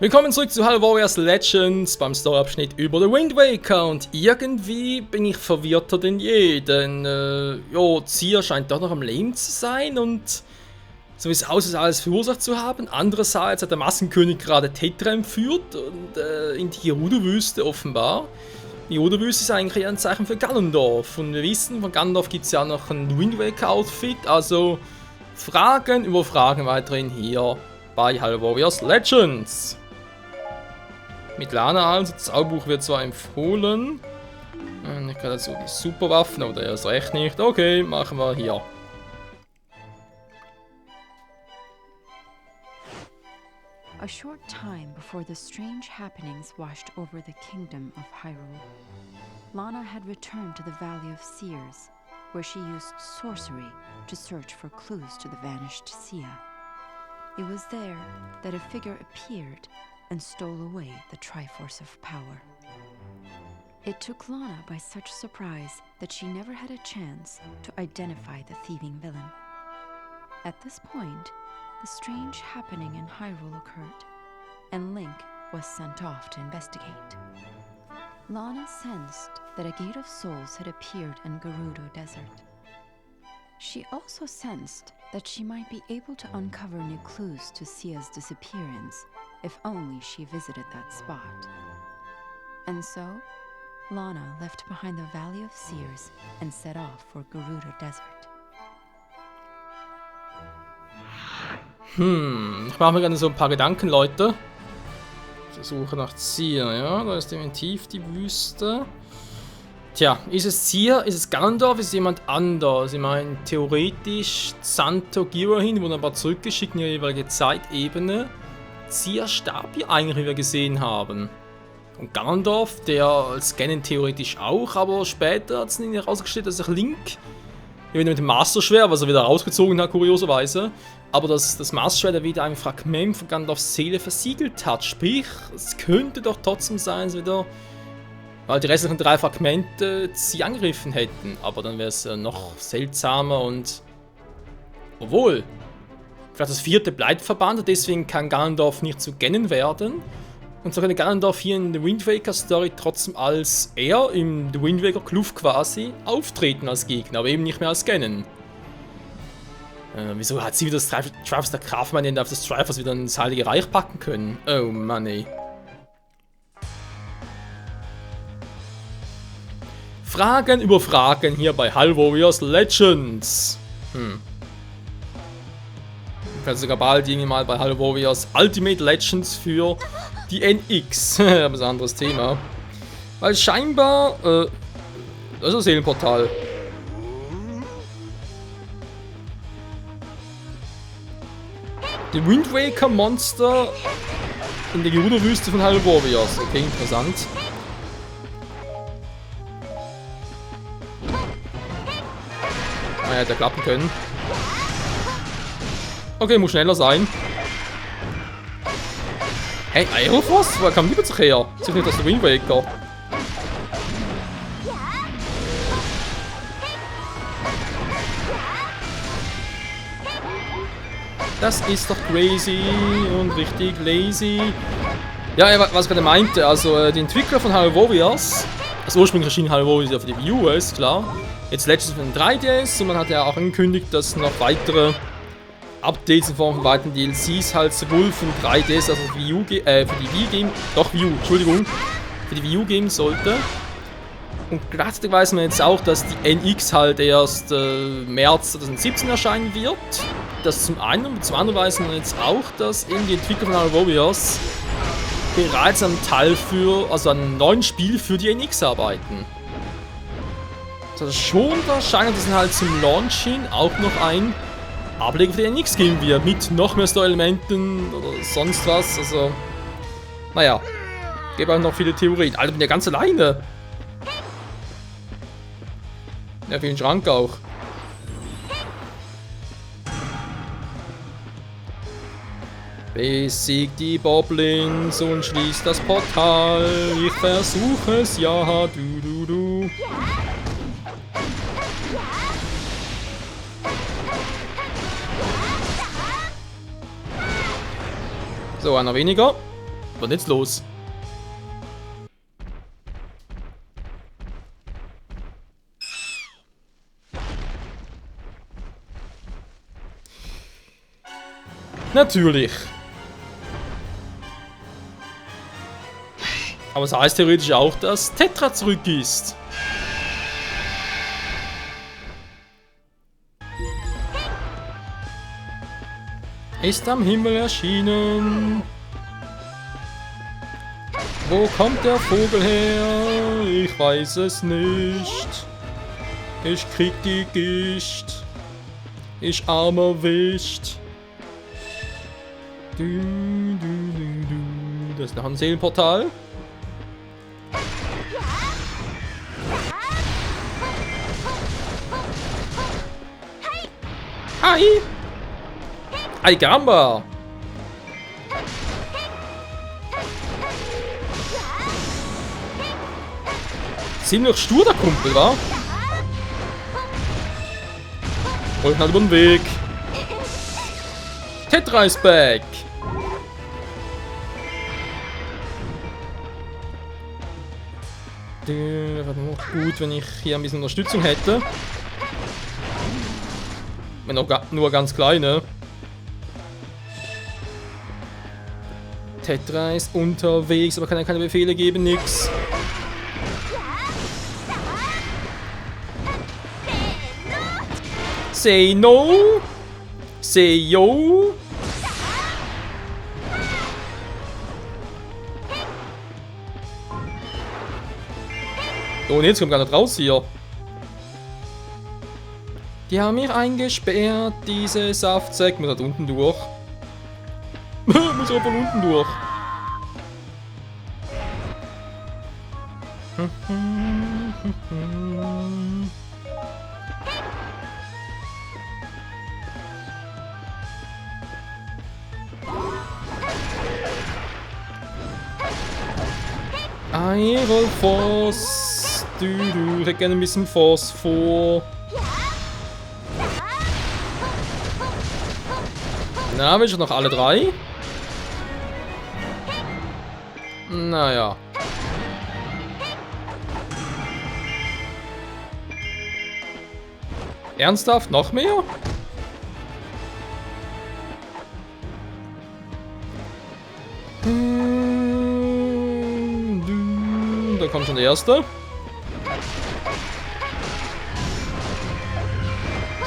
Willkommen zurück zu Hyrule Warriors Legends beim Storyabschnitt über The Wind Waker und irgendwie bin ich verwirrter denn je, denn Ciri scheint doch noch am Leben zu sein und so wie es aussieht, alles verursacht zu haben. Andererseits hat der Maskenkönig gerade Tetra entführt und in die Gerudo-Wüste offenbar. Die Gerudo-Wüste ist eigentlich eher ein Zeichen für Ganondorf und wir wissen, von Ganondorf gibt es ja noch ein Wind Waker Outfit, also Fragen über Fragen weiterhin hier bei Hyrule Warriors Legends. Mit Lana also, das Zauberbuch wird zwar empfohlen. Nicht gerade so die Superwaffen, oder erst recht nicht. Okay, machen wir hier. A short time before the strange happenings washed over the kingdom of Hyrule, Lana had returned to the Valley of Seers, where she used sorcery to search for clues to the vanished Sia. It was there that a figure appeared and stole away the Triforce of Power. It took Lana by such surprise that she never had a chance to identify the thieving villain. At this point, the strange happening in Hyrule occurred, and Link was sent off to investigate. Lana sensed that a Gate of Souls had appeared in Gerudo Desert. She also sensed that she might be able to uncover new clues to Sia's disappearance if only she visited that spot. And so, Lana left behind the Valley of Seers and set off for Gerudo Desert. Ich mache mir gerne so ein paar Gedanken, Leute. Ich suche nach Ciri, ja, da ist definitiv die Wüste. Tja, ist es Ciri, ist es Ganondorf, ist es jemand anders? Ich meine, theoretisch Santo Girahim wurde aber zurückgeschickt in ihre jeweilige Zeitebene. Ciri starb ja eigentlich, wie wir gesehen haben. Und Ganondorf, der scannen theoretisch auch, aber später hat es ihnen herausgestellt, dass sich Link, mit dem Master Schwert, was er wieder rausgezogen hat, kurioserweise, aber dass das Master Schwert wieder ein Fragment von Ganondorfs Seele versiegelt hat. Sprich, es könnte doch trotzdem sein, dass wieder, weil die restlichen 3 Fragmente sie angegriffen hätten. Aber dann wäre es noch seltsamer und, obwohl, vielleicht das 4. bleibt verbannt, deswegen kann Ganondorf nicht zu Ganon werden. Und so kann Ganondorf hier in der Wind Waker Story trotzdem als er im The Wind Waker Kluft quasi auftreten als Gegner, aber eben nicht mehr als Ganon. Wieso hat sie wieder das Triforce der Kraft, man darf das Triforce wieder ins Heilige Reich packen können? Oh Mann, ey. Fragen über Fragen hier bei Hyrule Warriors Legends. Ich werde sogar bald irgendwie mal bei Hyrule Warriors Ultimate Legends für die NX. Aber das ist ein anderes Thema. Weil scheinbar, das ist ein Seelenportal. Die Wind Waker Monster in der Gerudo-Wüste von Hyrule Warriors. Okay, interessant. Ah, hätte klappen können. Okay, muss schneller sein. Hey, Aeroforce? Wo kam die plötzlich her? Ist nicht aus der Wind Waker. Das ist doch crazy und richtig lazy. Ja, was ich gerade meinte, also die Entwickler von Hyrule Warriors, also ursprünglich erschien Hyrule Warriors ja für die Wii U, ist klar. Jetzt Legends für den 3DS und man hat ja auch angekündigt, dass noch weitere Updates in Form von weiteren DLCs halt sowohl für den 3DS als auch für die Wii U geben sollte. Und gleichzeitig weiß man jetzt auch, dass die NX halt erst März 2017 erscheinen wird. Das zum einen, und zum anderen weiß man jetzt auch, dass eben die Entwickler von Hyrule Warriors bereits am Teil also an einem neuen Spiel für die NX arbeiten. Das ist schon wahrscheinlich, dass es halt zum Launch hin auch noch ein Ableger für die NX geben wird, mit noch mehr Story-Elementen oder sonst was, also, naja, gibt auch noch viele Theorien. Alter, bin ja ganz alleine. Ja, für den Schrank auch. Besieg die Boblins und schließ das Portal. Ich versuche es, ja, du. So, einer weniger. Was ist jetzt los? Natürlich. Aber es heißt theoretisch auch, dass Tetra zurück ist. Ist am Himmel erschienen. Wo kommt der Vogel her? Ich weiß es nicht. Ich krieg die Gischt. Ich arm erwischt. Das ist noch ein Seelenportal. Hi! Ay, caramba! Ziemlich stur, der Kumpel, wa? Rollt halt über den Weg. Tetra ist back! Wäre noch gut, wenn ich hier ein bisschen Unterstützung hätte. Wenn auch nur ganz kleine. Tetra ist unterwegs, aber kann ja keine Befehle geben, nix. Say no! Say yo! Oh, und jetzt kommt gar nicht raus hier. Die haben mich eingesperrt, diese Saftsäcke. Muss halt unten durch. Muss auch von unten durch. Aerolphos. Ich hätte gerne ein bisschen Phosphor. Na, will ich noch alle drei? Naja. Ernsthaft? Noch mehr? Da kommt schon der erste.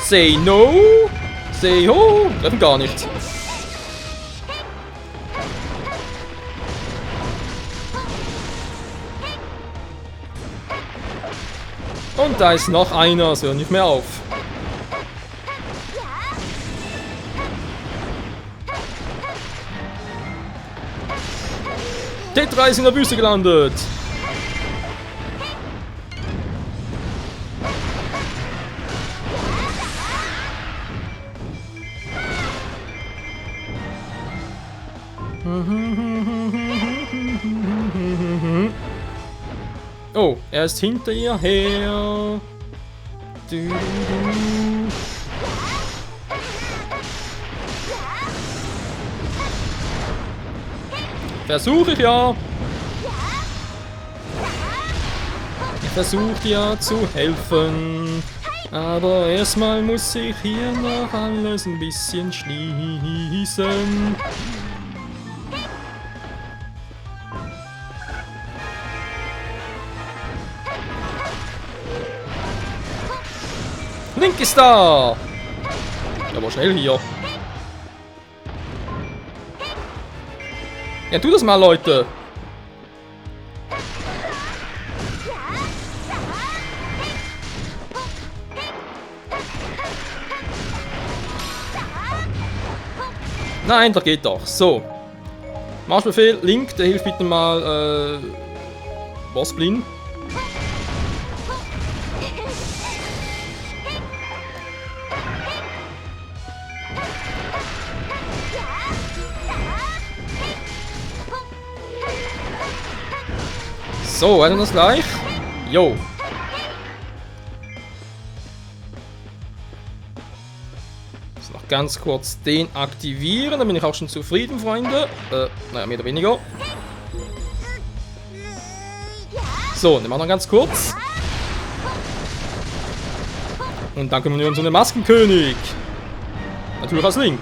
Say no! Say ho! Treffen gar nicht. Und da ist noch einer, so hört nicht mehr auf. Tetra ist in der Wüste gelandet. Oh, er ist hinter ihr her. Versuche ich ja. Ich versuche ja zu helfen. Aber erstmal muss ich hier noch alles ein bisschen schließen. Link ist da! Aber schnell hier. Ja, tu das mal, Leute! Nein, da geht doch. So. Marschbefehl, Link, der hilft bitte mal, Bosblin. So, weiter das gleich. Jo. Jetzt noch ganz kurz den aktivieren, dann bin ich auch schon zufrieden, Freunde. Naja, mehr oder weniger. So, nehmen wir noch ganz kurz. Und dann kümmern wir uns um den Maskenkönig. Natürlich als Link.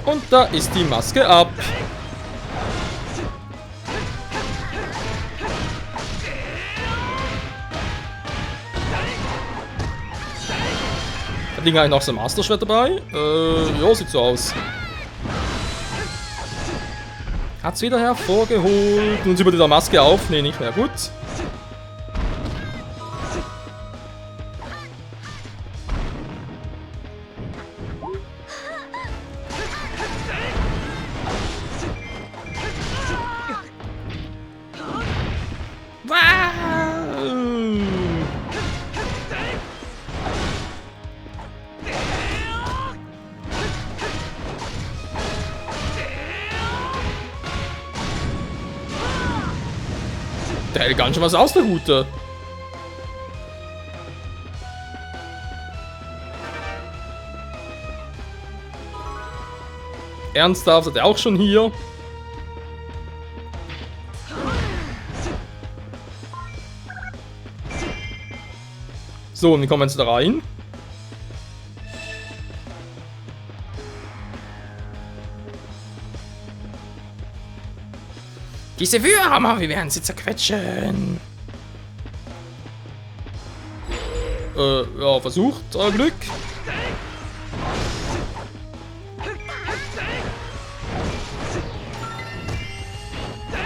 Und da ist die Maske ab. Hat eigentlich noch so ein Master-Schwert dabei? Ja, sieht so aus. Hat's wieder hervorgeholt. Und sie über die Maske auf. Nee, nicht mehr. Gut. Der hält ganz schön was aus, der Gute. Ernsthaft, hat er auch schon hier. So, und wie kommen wir jetzt da rein? Diese Würmer, wir werden sie zerquetschen. Ja, versucht euer Glück.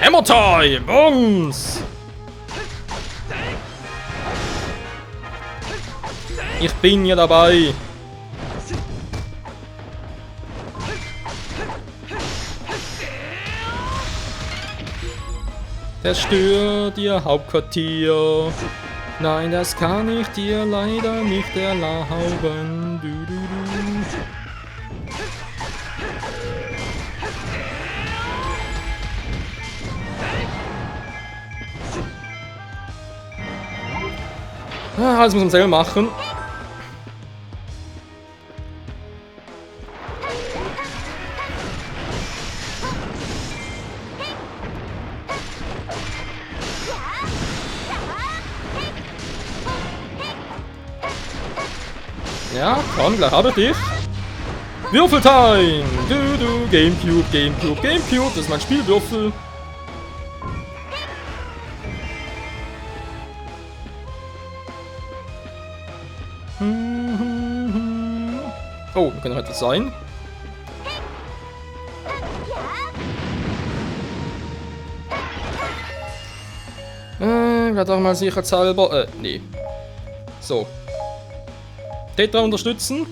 Hammer Time! Bums! Ich bin ja dabei. Zerstört ihr Hauptquartier. Nein, das kann ich dir leider nicht erlauben. Du, du, du. Ah, alles muss man selber machen. Ja, komm, gleich habe ich dich. Würfeltime! Du, Gamecube, Gamecube, Gamecube. Das ist mein Spielwürfel. Oh, kann noch etwas sein. Werde auch mal sicherheitshalber. Nee. So. Tetra unterstützen.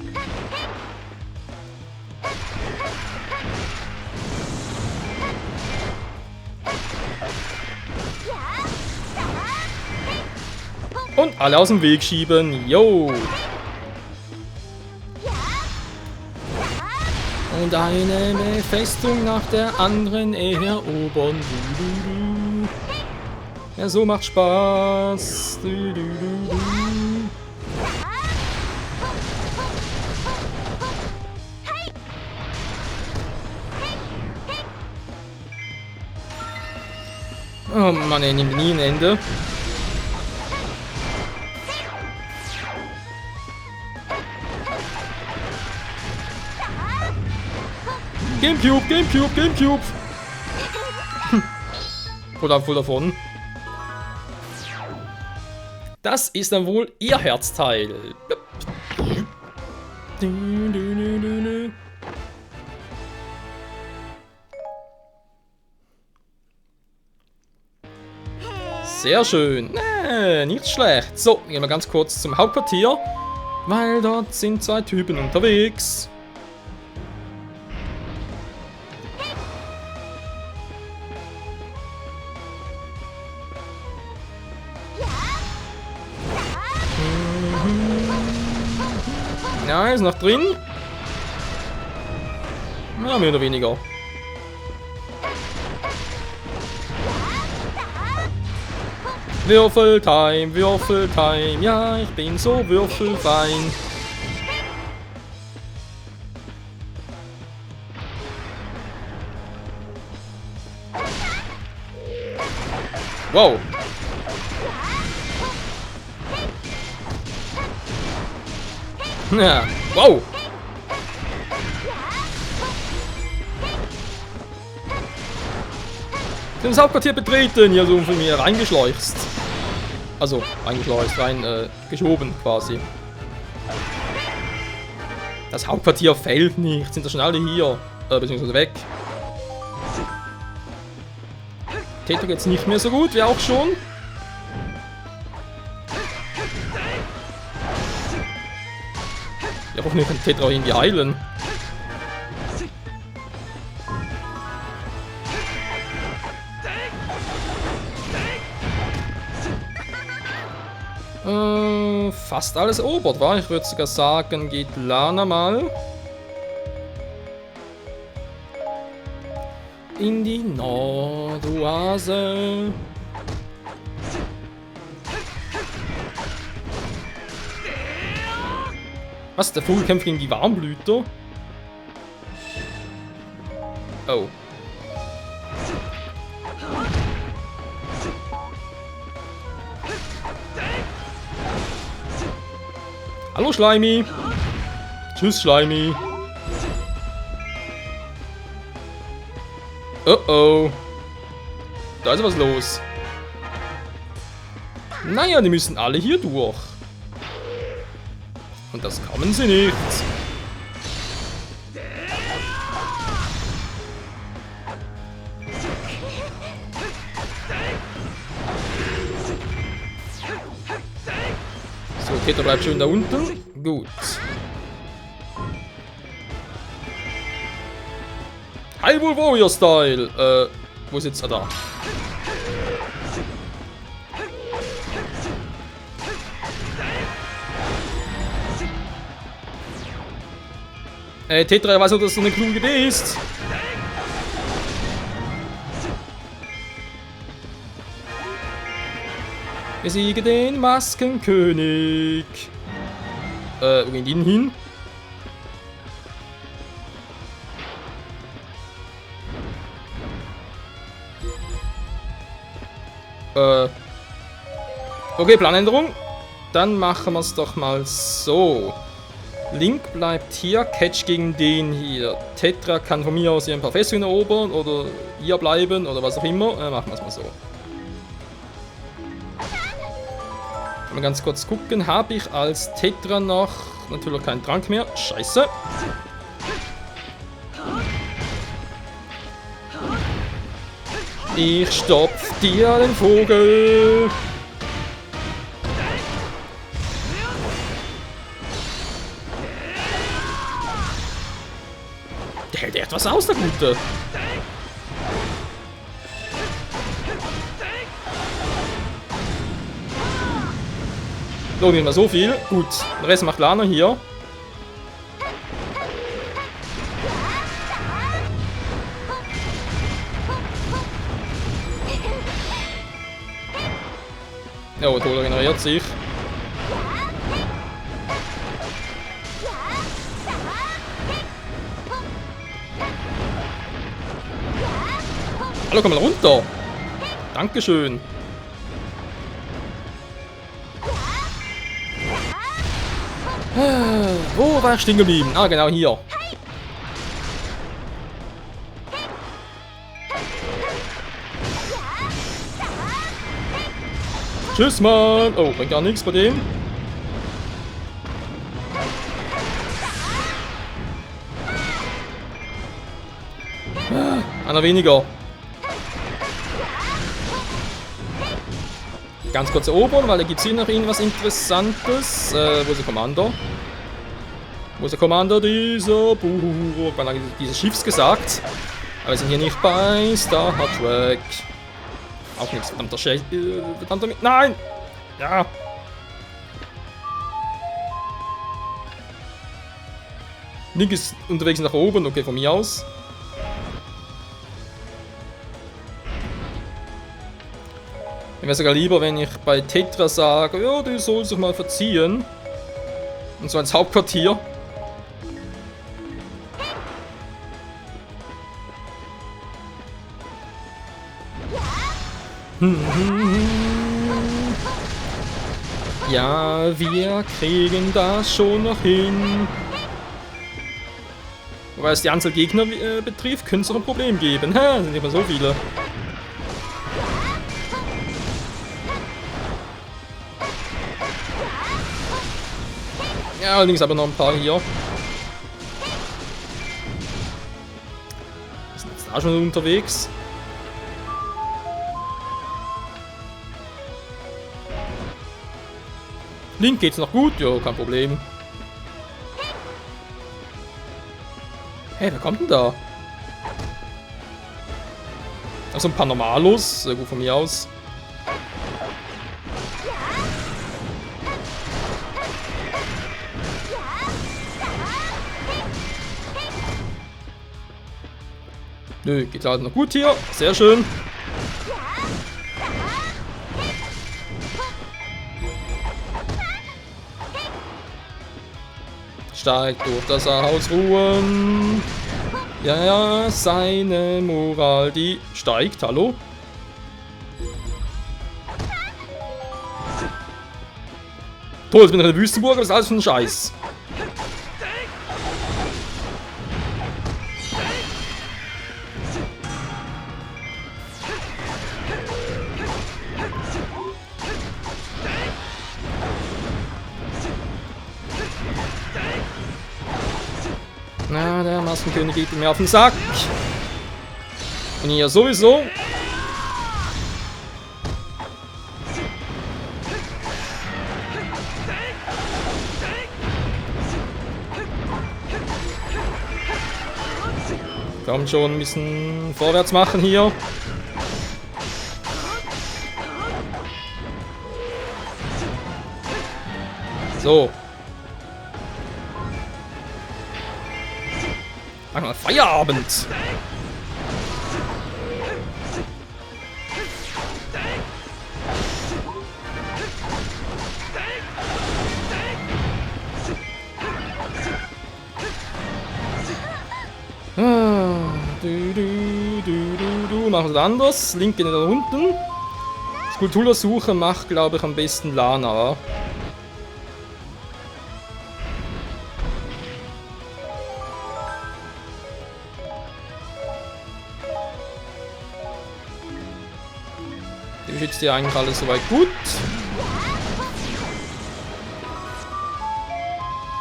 Und alle aus dem Weg schieben. Yo. Und eine Festung nach der anderen erobern. Ja, so macht Spaß. Oh Mann, er nimmt nie ein Ende. Gamecube, Gamecube, Gamecube! Voll davon. Das ist dann wohl ihr Herzteil. Sehr schön. Nicht schlecht. So, gehen wir ganz kurz zum Hauptquartier. Weil dort sind zwei Typen unterwegs. Ja, ist noch drin. Ja, mehr oder weniger. Würfeltime, Würfeltime. Ja, ich bin so würfelfein. Wow. Ja, wow. Das Hauptquartier betreten, hier so von mir reingeschleucht. Also, reingeschleucht, geschoben quasi. Das Hauptquartier fällt nicht, sind da schon alle hier. Beziehungsweise weg. Tetra geht's nicht mehr so gut, wie auch schon. Ja, hoffentlich kann Tetra auch irgendwie heilen. Fast alles erobert, war? Ich würde sogar sagen, geht Lana mal in die Nordoase. Was? Der Vogel kämpft gegen die Warmblüter? Oh. Hallo Schleimi. Tschüss Schleimi. Oh oh. Da ist was los. Naja, die müssen alle hier durch. Und das kommen sie nicht. So, Tetra bleibt schön da unten. Gut. Hyrule Warrior Style. Wo ist jetzt er da? Tetra, ich weiß nicht, dass das so eine kluge Idee ist. Besiege den Maskenkönig. Wo gehen die denn hin? Okay, Planänderung. Dann machen wir es doch mal so. Link bleibt hier, Catch gegen den hier. Tetra kann von mir aus hier ein paar Festungen erobern oder hier bleiben oder was auch immer. Machen wir es mal so. Mal ganz kurz gucken, habe ich als Tetra noch natürlich keinen Trank mehr. Scheiße. Ich stopf dir den Vogel. Der hält echt was aus, der Gute. So, nicht mehr so viel. Gut, den Rest macht Lana hier. Ja, Toll regeneriert sich. Hallo, komm mal runter. Dankeschön. Wo war ich stehen geblieben? Ah, genau hier. Tschüss, Mann. Oh, bringt gar nichts bei dem. Einer weniger. Ganz kurz erobern, weil da gibt es hier noch irgendwas Interessantes. Wo ist der Commander? Wo ist der Commander dieser dieses Schiffs gesagt? Aber wir sind hier nicht bei Star Trek. Auch nichts, verdammter Scheiß. Verdammter. Nein! Ja! Link ist unterwegs nach oben, okay, von mir aus. Mir wäre sogar lieber, wenn ich bei Tetra sage, ja, du sollst dich mal verziehen. Und so ins Hauptquartier. Ja, wir kriegen das schon noch hin. Wobei es die Anzahl Gegner betrifft, könnte es auch ein Problem geben. Ha, sind immer so viele. Ja, allerdings aber noch ein paar hier. Sind jetzt da schon unterwegs? Link geht's noch gut? Ja, kein Problem. Hey, wer kommt denn da? Also ein paar Normalos, sehr gut von mir aus. Nö, geht halt noch gut hier. Sehr schön. Steigt durch das Haus ruhen. Ja, ja, seine Moral, die steigt. Hallo? Toll, jetzt bin ich in der Wüstenburg, aber das ist alles für ein Scheiß. Na, der Maskenkönig geht mir auf den Sack. Und ihr sowieso. Komm schon, ein bisschen vorwärts machen hier. So. Mach mal Feierabend. Machen wir das anders. Link geht da unten. Skulptursuche macht, glaube ich, am besten Lana. Die beschützt ja eigentlich alles soweit gut.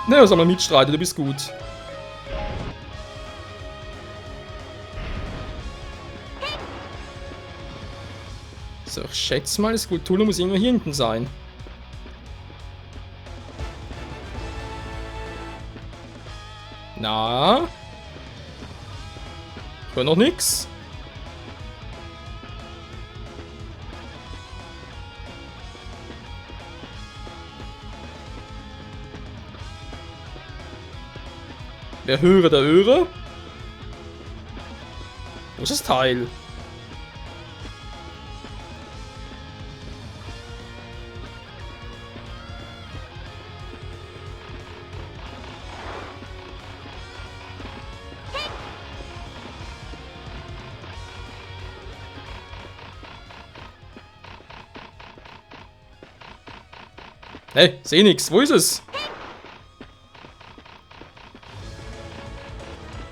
Ne, sag mal Mitstreiter, du bist gut. So, ich schätze mal, das Skulptur muss irgendwo hier hinten sein. Na? Ich höre noch nix. Wer höre, der höre. Wo ist das Teil? Hey, seh nix. Wo ist es?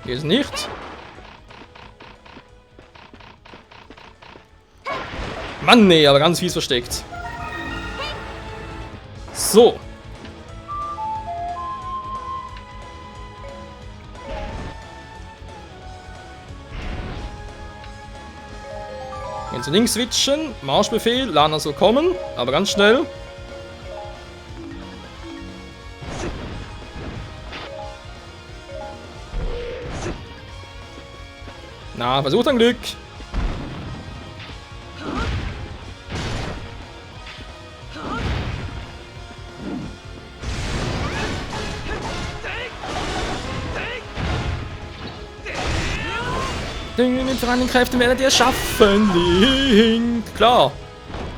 Hier ist nicht. Mann, nee, aber ganz fies versteckt. So. Wenn Sie links switchen, Marschbefehl, Lana soll kommen, aber ganz schnell. Na, versucht ein Glück. Mit vereinten Kräften werdet ihr es schaffen, Link. Klar.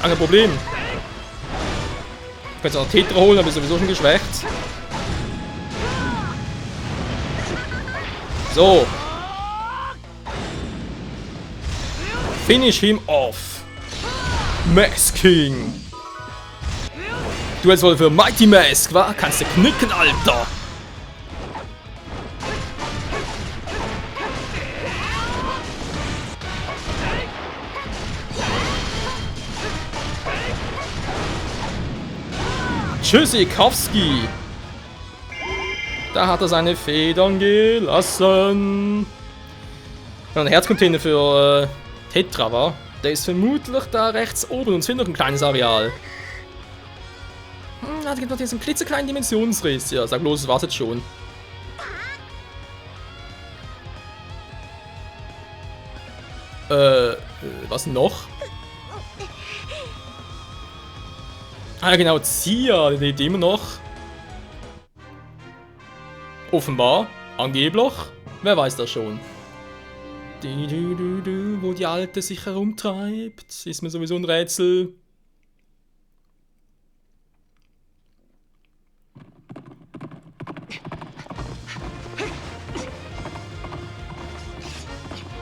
Kein Problem. Ich könnte auch Tetra holen, aber ist sowieso schon geschwächt. So. Finish him off. Mask King. Du jetzt wohl für Mighty Mask, wa? Kannst du knicken, Alter. Tschüssikowski. Da hat er seine Federn gelassen. Ein Herzcontainer für Tetra, war. Der ist vermutlich da rechts oben und es fehlt noch ein kleines Areal. Da gibt noch diesen klitzekleinen Dimensionsriss. Ja, sag bloß, es war's jetzt schon. Was noch? Ah, genau, Zia, die lebt immer noch. Offenbar, angeblich, wer weiß das schon. Wo die Alte sich herumtreibt, ist mir sowieso ein Rätsel.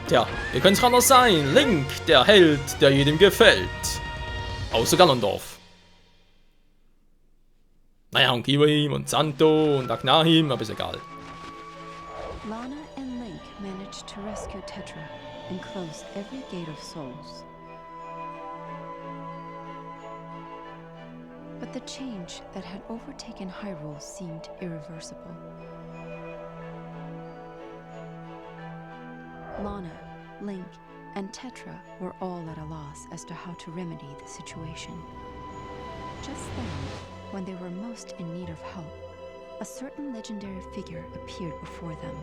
Tja, wie könnte es anders sein? Link, der Held, der jedem gefällt. Außer Ganondorf. Naja, und Kiwim und Santo und Agnahim, aber ist egal. Lana and Link managed to rescue Tetra and close every gate of souls. But the change that had overtaken Hyrule seemed irreversible. Lana, Link, and Tetra were all at a loss as to how to remedy the situation. Just then, when they were most in need of help, a certain legendary figure appeared before them.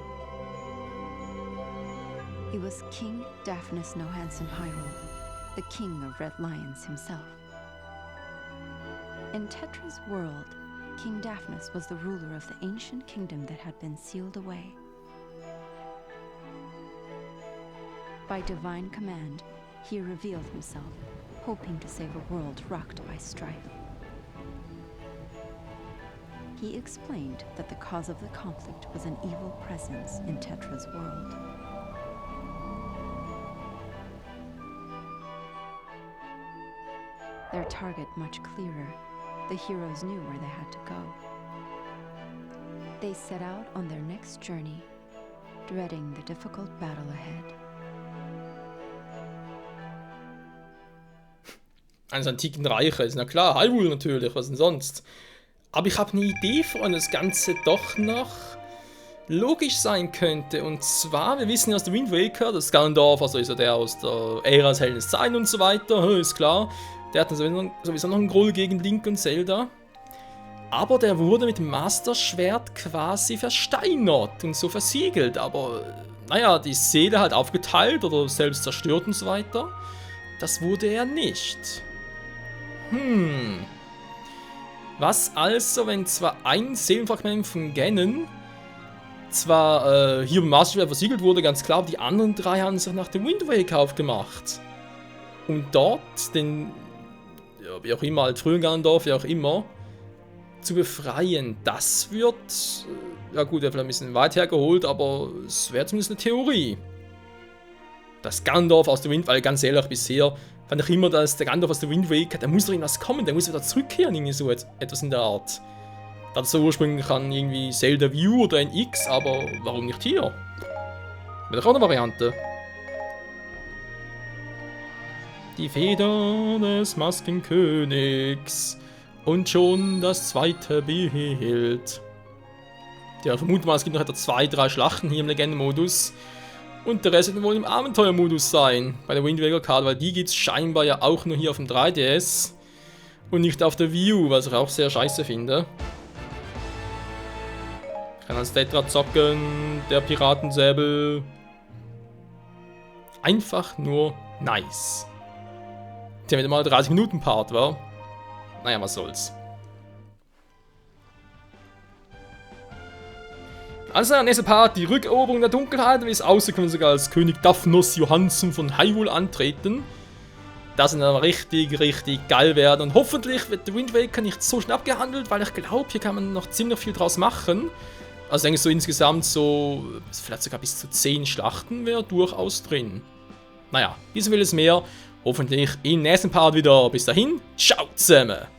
He was King Daphnis Nohansen Hyrule, the king of Red Lions himself. In Tetra's world, King Daphnis was the ruler of the ancient kingdom that had been sealed away. By divine command, he revealed himself, hoping to save a world rocked by strife. He explained that the cause of the conflict was an evil presence in Tetra's world. Their target much clearer, the heroes knew where they had to go. They set out on their next journey, dreading the difficult battle ahead. Eines antiken Reiches, na klar, Hyrule natürlich, was denn sonst? Aber ich habe eine Idee, von das Ganze doch noch logisch sein könnte. Und zwar, wir wissen ja aus der Wind Waker, dass Ganondorf, also ist ja der aus der Ära des Helden Sein und so weiter, ist klar. Der hat dann sowieso noch einen Groll gegen Link und Zelda. Aber der wurde mit dem Master-Schwert quasi versteinert und so versiegelt. Aber, naja, die Seele halt aufgeteilt oder selbst zerstört und so weiter. Das wurde er nicht. Was also, wenn zwar ein Seelenfragment von Ganon zwar hier im Master-Schwert versiegelt wurde, ganz klar, aber die anderen drei haben sich nach dem Wind Waker aufgemacht. Und dort den, ja, wie auch immer, halt frühen Ganondorf, wie auch immer, zu befreien. Das wird, ja gut, wäre vielleicht ein bisschen weit hergeholt, aber es wäre zumindest eine Theorie. Das Ganondorf aus der Wind, weil ganz ehrlich, bisher fand ich immer, dass der Ganondorf aus der Wind Waker, da muss doch irgendwas kommen, der muss wieder zurückkehren, irgendwie so etwas in der Art. Das so ursprünglich an irgendwie Zelda View oder ein X, aber warum nicht hier? Wäre doch auch eine Variante. Die Feder des Maskenkönigs und schon das zweite Bild. Der vermutet mal, es gibt noch etwa 2-3 Schlachten hier im Legendenmodus. Und der Rest wird wohl im Abenteuermodus sein, bei der Wind Waker Card, weil die gibt es scheinbar ja auch nur hier auf dem 3DS und nicht auf der Wii U, was ich auch sehr scheiße finde. Ich kann als Tetra zocken, der Piratensäbel. Einfach nur nice. Der wieder mal 30 Minuten Part war. Naja, was soll's. Also, nächster Part, die Rückeroberung der Dunkelheit. Wie es aussieht, können wir sogar als König Daphnos Johansson von Hyrule antreten. Das sind dann richtig, richtig geil werden. Und hoffentlich wird der Wind Waker nicht so schnell abgehandelt, weil ich glaube, hier kann man noch ziemlich viel draus machen. Also, denke ich so insgesamt so, vielleicht sogar bis zu 10 Schlachten wäre durchaus drin. Naja, dies will es mehr. Hoffentlich im nächsten Part wieder. Bis dahin, ciao zusammen!